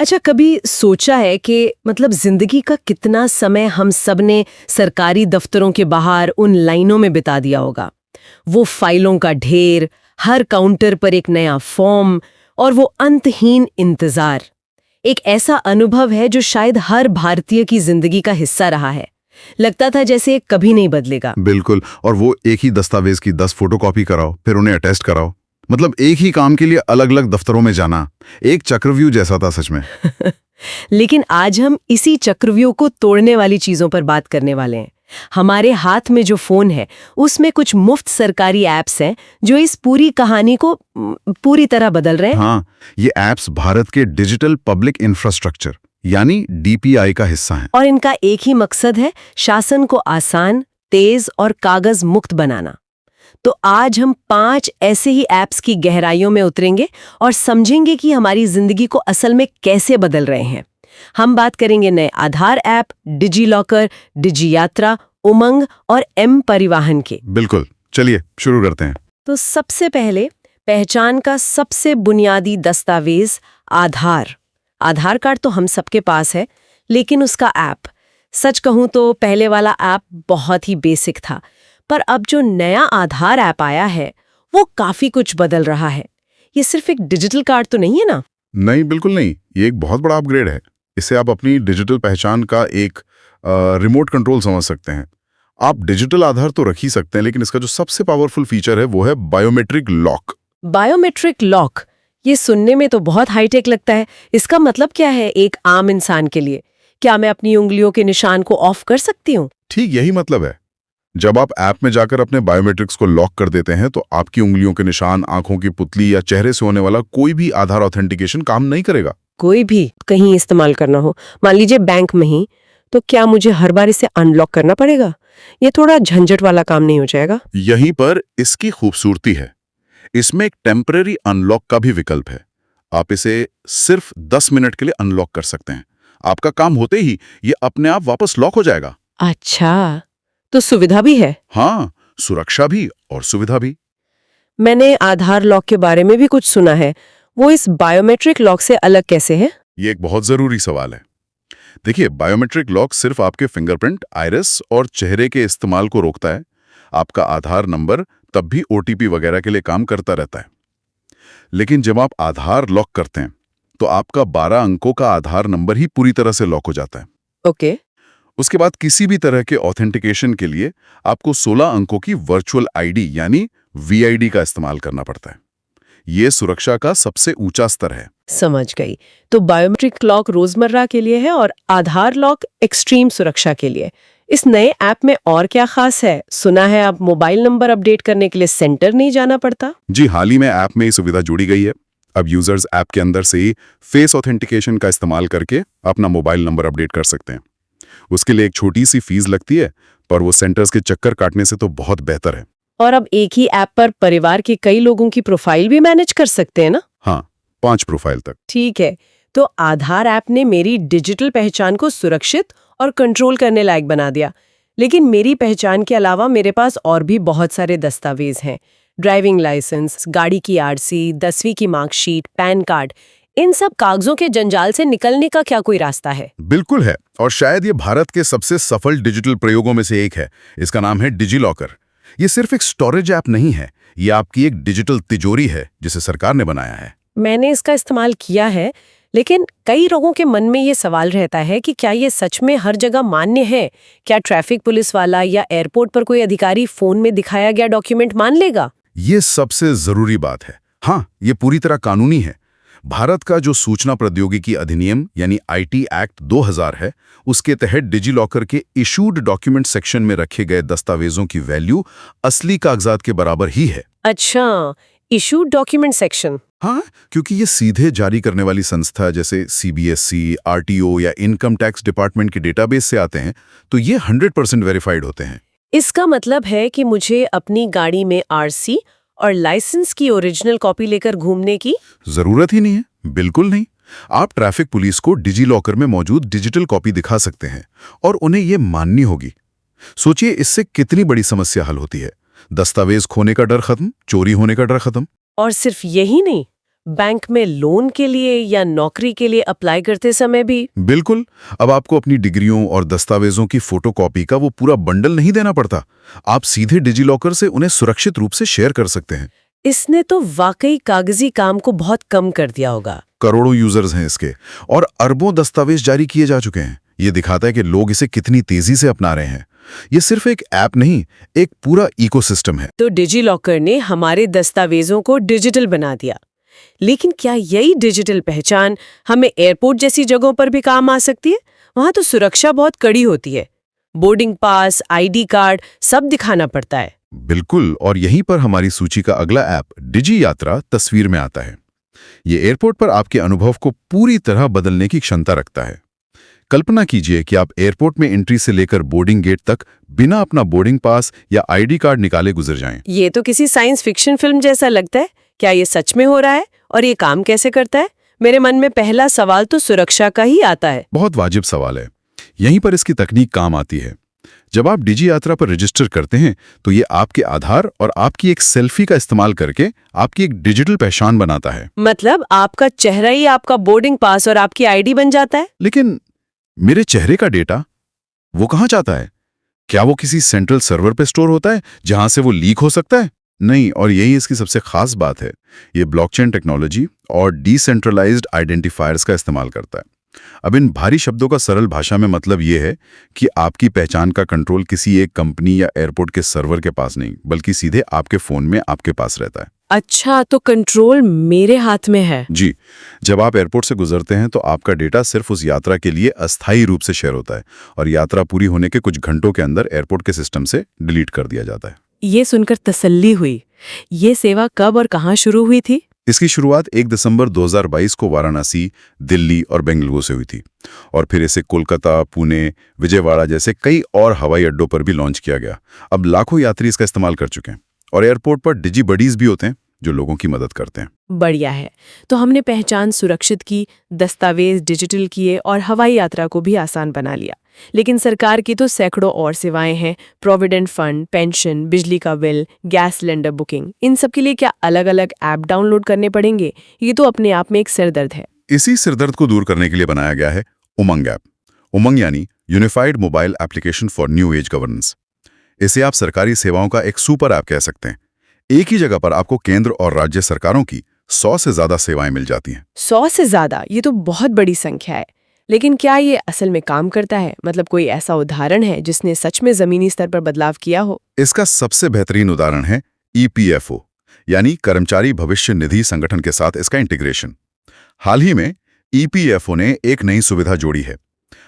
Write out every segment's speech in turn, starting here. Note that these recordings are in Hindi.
अच्छा, कभी सोचा है कि मतलब जिंदगी का कितना समय हम सब ने सरकारी दफ्तरों के बाहर उन लाइनों में बिता दिया होगा। वो फाइलों का ढेर, हर काउंटर पर एक नया फॉर्म और वो अंतहीन इंतजार। एक ऐसा अनुभव है जो शायद हर भारतीय की जिंदगी का हिस्सा रहा है। लगता था जैसे ये कभी नहीं बदलेगा। बिल्कुल। और वो एक ही दस्तावेज की 10 फोटोकॉपी कराओ, फिर उन्हें अटेस्ट कराओ। मतलब एक ही काम के लिए अलग अलग दफ्तरों में जाना एक चक्रव्यूह जैसा था सच में। लेकिन आज हम इसी चक्रव्यूह को तोड़ने वाली चीजों पर बात करने वाले हैं। हमारे हाथ में जो फोन है उसमें कुछ मुफ्त सरकारी ऐप्स हैं जो इस पूरी कहानी को पूरी तरह बदल रहे हैं। हाँ, ये ऐप्स भारत के डिजिटल पब्लिक इंफ्रास्ट्रक्चर यानी डीपीआई का हिस्सा हैं। और इनका एक ही मकसद है शासन को आसान, तेज और कागज मुक्त बनाना। तो आज हम 5 ऐसे ही ऐप्स की गहराइयों में उतरेंगे और समझेंगे कि हमारी जिंदगी को असल में कैसे बदल रहे हैं। हम बात करेंगे नए आधार ऐप, डिजी लॉकर, डिजी यात्रा, उमंग और एम परिवहन के। बिल्कुल, चलिए शुरू करते हैं। तो सबसे पहले पहचान का सबसे बुनियादी दस्तावेज आधार। आधार कार्ड तो हम सबके पास है, लेकिन उसका ऐप, सच कहूं तो पहले वाला ऐप बहुत ही बेसिक था। पर अब जो नया आधार ऐप आया है वो काफी कुछ बदल रहा है। ये सिर्फ एक डिजिटल कार्ड तो नहीं है ना? नहीं, बिल्कुल नहीं। ये एक बहुत बड़ा अपग्रेड है। इसे आप अपनी डिजिटल पहचान का एक रिमोट कंट्रोल समझ सकते हैं। आप डिजिटल आधार तो रख ही सकते हैं, लेकिन इसका जो सबसे पावरफुल फीचर है वो है बायोमेट्रिक लॉक। बायोमेट्रिक लॉक, ये सुनने में तो बहुत हाईटेक लगता है। इसका मतलब क्या है एक आम इंसान के लिए? क्या मैं अपनी उंगलियों के निशान को ऑफ कर सकती हूँ? ठीक यही मतलब है। जब आप ऐप में जाकर अपने बायोमेट्रिक्स को लॉक कर देते हैं तो आपकी उंगलियों के निशान, आंखों की पुतली या चेहरे से होने वाला कोई भी आधार ऑथेंटिकेशन काम नहीं करेगा। कोई भी कहीं इस्तेमाल करना हो, मान लीजिए बैंक में ही, तो क्या मुझे हर बार इसे अनलॉक करना पड़ेगा? ये थोड़ा झंझट वाला काम नहीं हो जाएगा? यहीं पर इसकी खूबसूरती है। इसमें एक टेम्पररी अनलॉक का भी विकल्प है। आप इसे सिर्फ 10 मिनट के लिए अनलॉक कर सकते हैं। आपका काम होते ही ये अपने आप वापस लॉक हो जाएगा। अच्छा, तो सुविधा भी है। हाँ, सुरक्षा भी और सुविधा भी। मैंने आधार लॉक के बारे में भी कुछ सुना है। वो इस बायोमेट्रिक लॉक से अलग कैसे है? ये एक बहुत जरूरी सवाल है। देखिए, बायोमेट्रिक लॉक सिर्फ आपके फिंगरप्रिंट, आइरिस और चेहरे के इस्तेमाल को रोकता है। आपका आधार नंबर तब भी ओटीपी वगैरह के लिए काम करता रहता है। लेकिन जब आप आधार लॉक करते हैं तो आपका 12 अंकों का आधार नंबर ही पूरी तरह से लॉक हो जाता है। ओके। उसके बाद किसी भी तरह के ऑथेंटिकेशन के लिए आपको 16 अंकों की वर्चुअल आईडी यानी वीआईडी का इस्तेमाल करना पड़ता है। ये सुरक्षा का सबसे ऊंचा स्तर है। समझ गई। तो बायोमेट्रिक लॉक रोजमर्रा के लिए है और आधार लॉक एक्सट्रीम सुरक्षा के लिए। इस नए ऐप में और क्या खास है? सुना है अब मोबाइल नंबर अपडेट करने के लिए सेंटर नहीं जाना पड़ता। जी, हाल ही में ऐप में ये सुविधा जोड़ी गई है। अब यूजर्स ऐप के अंदर से ही फेस ऑथेंटिकेशन का इस्तेमाल करके अपना मोबाइल नंबर अपडेट कर सकते हैं। उसके लिए एक छोटी सी फीस लगती है, पर वो सेंटर्स के चक्कर काटने से तो बहुत बेहतर है। और अब एक ही ऐप पर परिवार के कई लोगों की प्रोफाइल भी मैनेज कर सकते हैं ना? हाँ, 5 प्रोफाइल तक। ठीक है। तो आधार ऐप ने मेरी डिजिटल पहचान को सुरक्षित और कंट्रोल करने लायक बना दिया। लेकिन मेरी पहचान के अलावा मेरे पास और भी बहुत सारे दस्तावेज हैं। ड्राइविंग लाइसेंस, गाड़ी की आरसी, 10वीं की मार्कशीट, पैन कार्ड। इन सब कागजों के जंजाल से निकलने का क्या कोई रास्ता है? बिल्कुल है, और शायद ये भारत के सबसे सफल डिजिटल प्रयोगों में से एक है। इसका नाम है डिजी लॉकर। ये सिर्फ एक स्टोरेज ऐप नहीं है, ये आपकी एक डिजिटल तिजोरी है जिसे सरकार ने बनाया है। मैंने इसका इस्तेमाल किया है, लेकिन कई लोगों के मन में ये सवाल रहता है कि क्या ये सच में हर जगह मान्य है? क्या ट्रैफिक पुलिस वाला या एयरपोर्ट पर कोई अधिकारी फोन में दिखाया गया डॉक्यूमेंट मान लेगा? ये सबसे जरूरी बात है। हाँ, ये पूरी तरह कानूनी है। भारत का जो सूचना प्रौद्योगिकी अधिनियम यानी आईटी एक्ट 2000 है, उसके तहत डिजी लॉकर के इशूड डॉक्यूमेंट सेक्शन में रखे गए दस्तावेजों की वैल्यू असली कागजात के बराबर ही है। अच्छा, इशूड डॉक्यूमेंट सेक्शन। हाँ, क्योंकि ये सीधे जारी करने वाली संस्था जैसे सीबीएसई, आरटीओ या इनकम टैक्स डिपार्टमेंट के डेटाबेस से आते हैं, तो ये 100% वेरीफाइड होते हैं। इसका मतलब है कि मुझे अपनी गाड़ी में आरसी और लाइसेंस की ओरिजिनल कॉपी लेकर घूमने की जरूरत ही नहीं है। बिल्कुल नहीं। आप ट्रैफिक पुलिस को डिजी लॉकर में मौजूद डिजिटल कॉपी दिखा सकते हैं और उन्हें ये माननी होगी। सोचिए, इससे कितनी बड़ी समस्या हल होती है। दस्तावेज खोने का डर खत्म, चोरी होने का डर खत्म। और सिर्फ यही नहीं, बैंक में लोन के लिए या नौकरी के लिए अप्लाई करते समय भी? बिल्कुल। अब आपको अपनी डिग्रियों और दस्तावेजों की फोटोकॉपी का वो पूरा बंडल नहीं देना पड़ता। आप सीधे डिजिलॉकर से उन्हें सुरक्षित रूप से शेयर कर सकते हैं। इसने तो वाकई कागजी काम को बहुत कम कर दिया होगा। करोड़ों यूजर्स हैं इसके और अरबों दस्तावेज जारी किए जा चुके हैं। ये दिखाता है कि लोग इसे कितनी तेजी से अपना रहे हैं। ये सिर्फ एक ऐप नहीं, एक पूरा इकोसिस्टम है। तो डिजिलॉकर ने हमारे दस्तावेजों को डिजिटल बना दिया, लेकिन क्या यही डिजिटल पहचान हमें एयरपोर्ट जैसी जगहों पर भी काम आ सकती है? वहां तो सुरक्षा बहुत कड़ी होती है। बोर्डिंग पास, आईडी कार्ड सब दिखाना पड़ता है। बिल्कुल, और यहीं पर हमारी सूची का अगला ऐप डिजी यात्रा तस्वीर में आता है। ये एयरपोर्ट पर आपके अनुभव को पूरी तरह बदलने की क्षमता रखता है। कल्पना कीजिए कि आप एयरपोर्ट में एंट्री से लेकर बोर्डिंग गेट तक बिना अपना बोर्डिंग पास या आईडी कार्ड निकाले गुजर जाएं। ये तो किसी साइंस फिक्शन फिल्म जैसा लगता है। क्या ये सच में हो रहा है और ये काम कैसे करता है? मेरे मन में पहला सवाल तो सुरक्षा का ही आता है। बहुत वाजिब सवाल है। यहीं पर इसकी तकनीक काम आती है। जब आप डिजी यात्रा पर रजिस्टर करते हैं तो ये आपके आधार और आपकी एक सेल्फी का इस्तेमाल करके आपकी एक डिजिटल पहचान बनाता है। मतलब आपका चेहरा ही आपका बोर्डिंग पास और आपकी आईडी बन जाता है? लेकिन मेरे चेहरे का डेटा वो कहाँ जाता है? क्या वो किसी सेंट्रल सर्वर पे स्टोर होता है जहां से वो लीक हो सकता है? नहीं, और यही इसकी सबसे खास बात है। ये ब्लॉकचेन टेक्नोलॉजी और डिसेंट्रलाइज्ड आइडेंटिफायर्स का इस्तेमाल करता है। अब इन भारी शब्दों का सरल भाषा में मतलब ये है कि आपकी पहचान का कंट्रोल किसी एक कंपनी या एयरपोर्ट के सर्वर के पास नहीं, बल्कि सीधे आपके फोन में आपके पास रहता है। अच्छा, तो कंट्रोल मेरे हाथ में है? जी। जब आप एयरपोर्ट से गुजरते हैं तो आपका डेटा सिर्फ उस यात्रा के लिए अस्थायी रूप से शेयर होता है और यात्रा पूरी होने के कुछ घंटों के अंदर एयरपोर्ट के सिस्टम से डिलीट कर दिया जाता है। ये सुनकर तसल्ली हुई। ये सेवा कब और कहाँ शुरू हुई थी? इसकी शुरुआत 1 दिसंबर 2022 को वाराणसी, दिल्ली और बेंगलुरु से हुई थी और फिर इसे कोलकाता, पुणे, विजयवाड़ा जैसे कई और हवाई अड्डों पर भी लॉन्च किया गया। अब लाखों यात्री इसका इस्तेमाल कर चुके हैं और एयरपोर्ट पर डिजी बडीज भी होते हैं जो लोगों की मदद करते हैं। बढ़िया है। तो हमने पहचान सुरक्षित की, दस्तावेज डिजिटल किए और हवाई यात्रा को भी आसान बना लिया। लेकिन सरकार की तो सैकड़ों और सेवाएं हैं। प्रोविडेंट फंड, पेंशन, बिजली का बिल, गैस सिलेंडर बुकिंग, इन सब के लिए क्या अलग अलग ऐप डाउनलोड करने पड़ेंगे? ये तो अपने आप में एक सिरदर्द है। इसी सिरदर्द को दूर करने के लिए बनाया गया है उमंग ऐप। उमंग यानी unified mobile application for new age governance. इसे आप सरकारी सेवाओं का एक सुपर ऐप कह सकते हैं। एक ही जगह पर आपको केंद्र और राज्य सरकारों की 100 से ज्यादा सेवाएं मिल जाती हैं। 100 से ज्यादा? ये तो बहुत बड़ी संख्या है। लेकिन क्या ये असल में काम करता है? मतलब कोई ऐसा उदाहरण है जिसने सच में जमीनी स्तर पर बदलाव किया हो? इसका सबसे बेहतरीन उदाहरण है EPFO यानी कर्मचारी भविष्य निधि संगठन के साथ इसका इंटीग्रेशन। हाल ही में EPFO ने एक नई सुविधा जोड़ी है।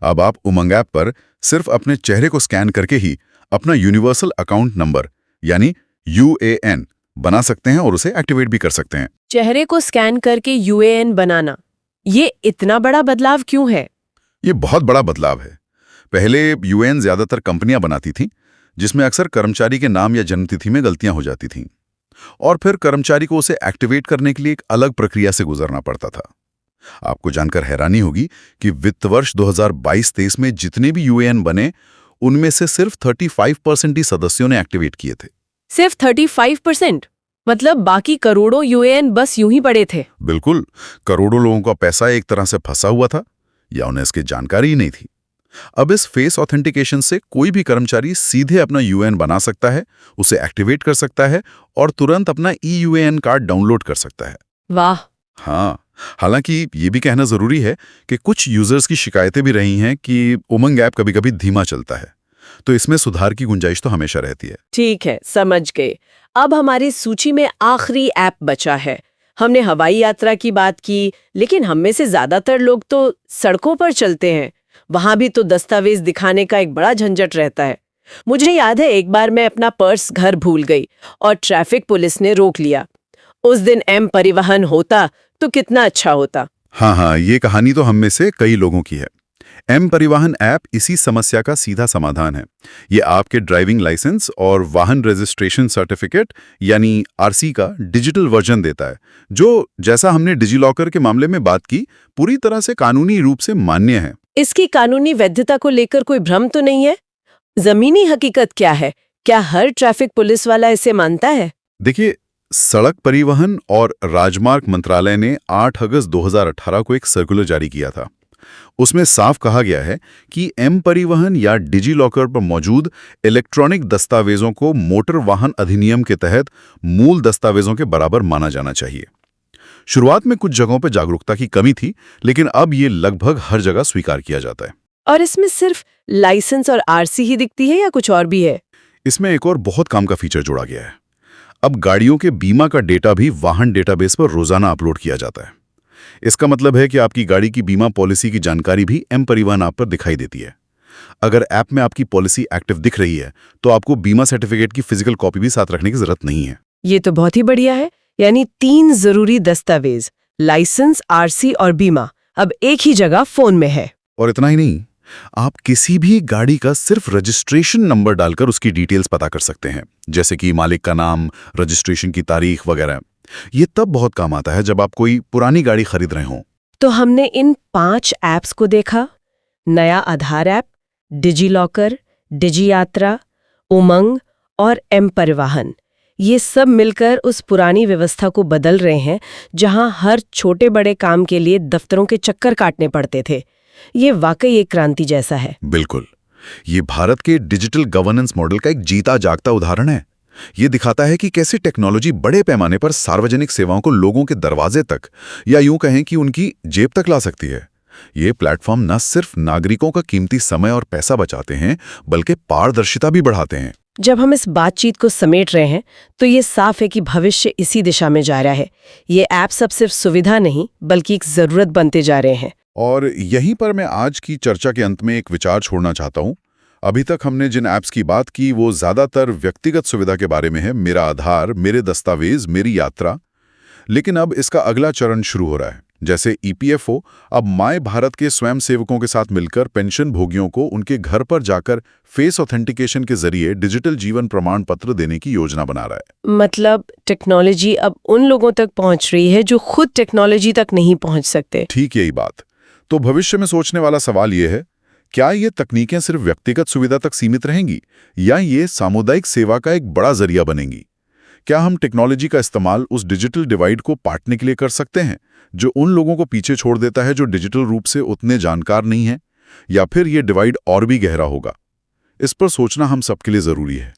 अब आप उमंग ऐप पर सिर्फ अपने चेहरे को स्कैन करके ही अपना यूनिवर्सल अकाउंट नंबर यानी UAN बना सकते हैं और उसे एक्टिवेट भी कर सकते हैं। चेहरे को स्कैन करके UAN बनाना, ये इतना बड़ा बदलाव क्यों है? ये बहुत बड़ा बदलाव है। पहले UAN ज्यादातर कंपनियां बनाती थीं, जिसमें अक्सर कर्मचारी के नाम या जन्मतिथि में गलतियां हो जाती थीं और फिर कर्मचारी को उसे एक्टिवेट करने के लिए एक अलग प्रक्रिया से गुजरना पड़ता था। आपको जानकर हैरानी होगी कि वित्त वर्ष 2022-23 में जितने भी UAN बने, उनमें से सिर्फ 35% ही सदस्यों ने एक्टिवेट किए थे। सिर्फ 35%? मतलब बाकी करोड़ों UAN बस यूं ही पड़े थे? बिल्कुल। करोड़ों लोगों का पैसा एक तरह से फंसा हुआ था या उन्हें इसकी जानकारी ही नहीं थी। अब इस फेस ऑथेंटिकेशन से कोई भी कर्मचारी सीधे अपना UAN बना सकता है, उसे एक्टिवेट कर सकता है और तुरंत अपना eUAN कार्ड डाउनलोड कर सकता है। वाह! हाँ, हालांकि ये भी कहना जरूरी है कि कुछ यूजर्स की शिकायतें भी रही हैं कि उमंग ऐप कभी-कभी धीमा चलता है, तो इसमें सुधार की गुंजाइश तो हमेशा रहती है। ठीक है, समझ गए। अब हमारी सूची में आखिरी ऐप बचा है। हमने हवाई यात्रा की बात की, लेकिन हम में से ज्यादातर लोग तो सड़कों पर चलते हैं। वहां भी तो दस्तावेज दिखाने का एक बड़ा झंझट रहता है। मुझे याद है एक बार मैं अपना पर्स घर भूल गई और ट्रैफिक पुलिस ने रोक लिया। उस दिन M परिवहन होता तो कितना अच्छा होता। हाँ, ये कहानी तो हम में से कई लोगों की है। M परिवहन ऐप इसी समस्या का सीधा समाधान है। ये आपके ड्राइविंग लाइसेंस और वाहन रजिस्ट्रेशन सर्टिफिकेट यानी RC का डिजिटल वर्जन देता है, जो जैसा हमने डिजिलॉकर के मामले में बात की, पूरी तरह से कानूनी रूप से मान्य है। इसकी कानूनी वैधता को लेकर कोई भ्रम तो नहीं है? जमीनी हकीकत क्या है? क्या हर ट्रैफिक पुलिस वाला इसे मानता है? देखिए, सड़क परिवहन और राजमार्ग मंत्रालय ने 8 अगस्त 2018 को एक सर्कुलर जारी किया था। उसमें साफ कहा गया है कि एम परिवहन या डिजी लॉकर पर मौजूद इलेक्ट्रॉनिक दस्तावेजों को मोटर वाहन अधिनियम के तहत मूल दस्तावेजों के बराबर माना जाना चाहिए। शुरुआत में कुछ जगहों पर जागरूकता की कमी थी, लेकिन अब ये लगभग हर जगह स्वीकार किया जाता है। और इसमें सिर्फ लाइसेंस और आरसी ही दिखती है या कुछ और भी है? इसमें एक और बहुत काम का फीचर जोड़ा गया है। अब गाड़ियों के बीमा का डेटा भी वाहन डेटाबेस पर रोजाना अपलोड किया जाता है। इसका मतलब है कि आपकी गाड़ी की बीमा पॉलिसी की जानकारी भी एम परिवहन ऐप पर दिखाई देती है। अगर ऐप में आपकी पॉलिसी एक्टिव दिख रही है तो आपको बीमा सर्टिफिकेट की फिजिकल कॉपी भी साथ रखने की जरूरत नहीं है। ये तो बहुत ही बढ़िया है। यानी 3 जरूरी दस्तावेज, लाइसेंस, आरसी और बीमा, अब एक ही जगह फोन में है। और इतना ही नहीं, आप किसी भी गाड़ी का सिर्फ रजिस्ट्रेशन नंबर डालकर उसकी डिटेल्स पता कर सकते हैं, जैसे कि मालिक का नाम, रजिस्ट्रेशन की तारीख वगैरह। ये तब बहुत काम आता है जब आप कोई पुरानी गाड़ी खरीद रहे हों। तो हमने इन 5 ऐप्स को देखा, नया आधार ऐप, डिजी लॉकर, डिजी यात्रा, उमंग और एम परिवहन। ये सब मिलकर उस पुरानी व्यवस्था को बदल रहे हैं जहां हर छोटे बड़े काम के लिए दफ्तरों के चक्कर काटने पड़ते थे। ये वाकई एक क्रांति जैसा है। बिल्कुल, ये भारत के डिजिटल गवर्नेंस मॉडल का एक जीता जागता उदाहरण है। ये दिखाता है कि कैसे टेक्नोलॉजी बड़े पैमाने पर सार्वजनिक सेवाओं को लोगों के दरवाजे तक, या यूं कहें कि उनकी जेब तक ला सकती है। ये प्लेटफॉर्म न सिर्फ नागरिकों का कीमती समय और पैसा बचाते हैं, बल्कि पारदर्शिता भी बढ़ाते हैं। जब हम इस बातचीत को समेट रहे हैं तो ये साफ है कि भविष्य इसी दिशा में जा रहा है। ये ऐप्स अब सिर्फ सुविधा नहीं बल्कि एक जरूरत बनते जा रहे हैं। और यहीं पर मैं आज की चर्चा के अंत में एक विचार छोड़ना चाहता हूं। अभी तक हमने जिन ऐप्स की बात की वो ज्यादातर व्यक्तिगत सुविधा के बारे में है, मेरा आधार, मेरे दस्तावेज, मेरी यात्रा। लेकिन अब इसका अगला चरण शुरू हो रहा है। जैसे ईपीएफओ अब माय भारत के स्वयं सेवकों के साथ मिलकर पेंशन भोगियों को उनके घर पर जाकर फेस ऑथेंटिकेशन के जरिए डिजिटल जीवन प्रमाण पत्र देने की योजना बना रहा है। मतलब टेक्नोलॉजी अब उन लोगों तक पहुंच रही है जो खुद टेक्नोलॉजी तक नहीं पहुंच सकते। ठीक यही बात। तो भविष्य में सोचने वाला सवाल ये है, क्या ये तकनीकें सिर्फ व्यक्तिगत सुविधा तक सीमित रहेंगी या ये सामुदायिक सेवा का एक बड़ा जरिया बनेंगी? क्या हम टेक्नोलॉजी का इस्तेमाल उस डिजिटल डिवाइड को पाटने के लिए कर सकते हैं जो उन लोगों को पीछे छोड़ देता है जो डिजिटल रूप से उतने जानकार नहीं हैं, या फिर ये डिवाइड और भी गहरा होगा? इस पर सोचना हम सबके लिए जरूरी है।